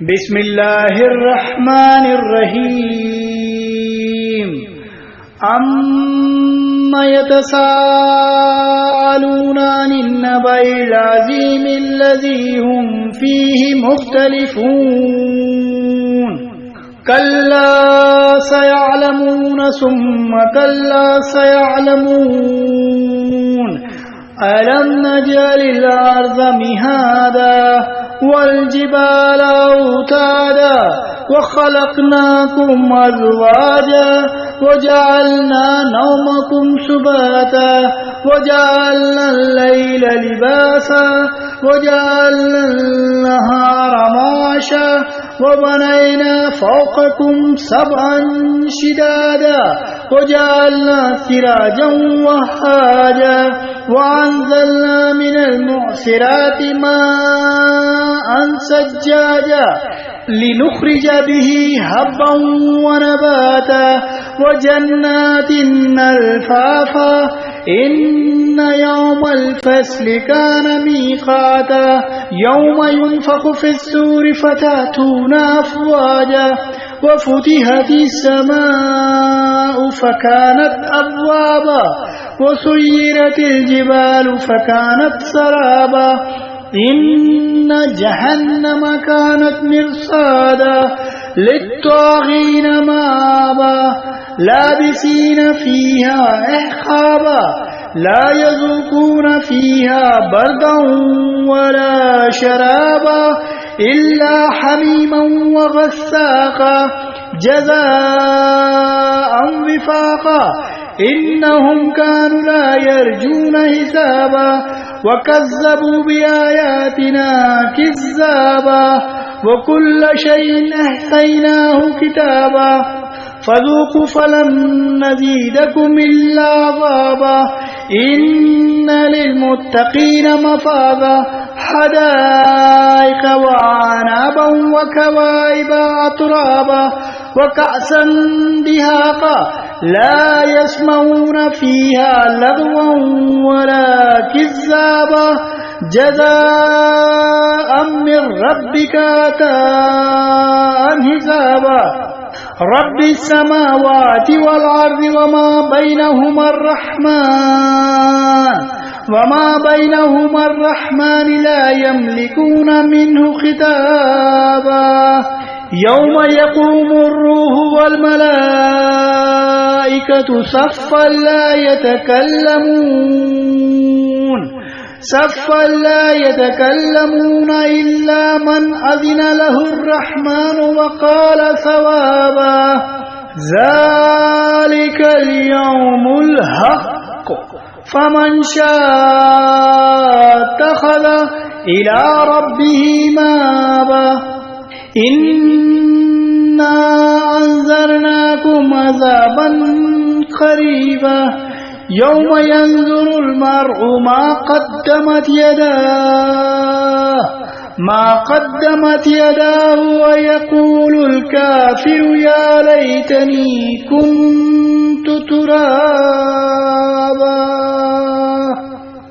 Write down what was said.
بسم الله الرحمن الرحيم أما يتساءلون عن النبأ العظيم الذي هم فيه مختلفون كلا سيعلمون ثم كلا سيعلمون ألم نجعل الأرض مهادا والجبال أوتادا وخلقناكم أزواجا وجعلنا نومكم سباتا وجعلنا الليل لباسا وجعلنا النهار معاشا وبنينا فوقكم سبعا شدادا وجعلنا سراجا وهاجا وأنزلنا من المعصرات ماء ثجاجا لنخرج به حبا ونباتا وجنات ألفافا إن يوم الفصل كان ميقاتا يوم ينفخ في الصور فتأتون أفواجا وفتحت السماء فكانت أبوابا وسيرت الجبال فكانت سرابا إن جهنم كانت مرصادا للطاغين مآبا لابسين فيها أحقابا لا يذوقون فيها بردا ولا شرابا إلا حميما وغساقا جزاء وفاقا إنهم كانوا لا يرجون حسابا وكذبوا بآياتنا كذابا وكل شيء أحصيناه كتابا فذوقوا فلن نزيدكم إلا عذابا إن للمتقين مفازا حدائق وعنابا وكواعب أترابا وكأسا دهاقا لا يسمعون فيها لغوا ولا كذابا جزاء من ربك عطاء حسابا رب السماوات والأرض وما بينهما الرحمن لا يملكون منه خطابا يوم يقوم الروح والملائكة صفا لا يتكلمون إلا من أذن له الرحمن وقال صوابا ذلك اليوم الحق فمن شاء اتخذ إلى ربه مآبا إنا أنذرناكم عذابا قريبا يوم ينظر المرء ما قدمت يداه ويقول الكافر يا ليتني كنت ترابا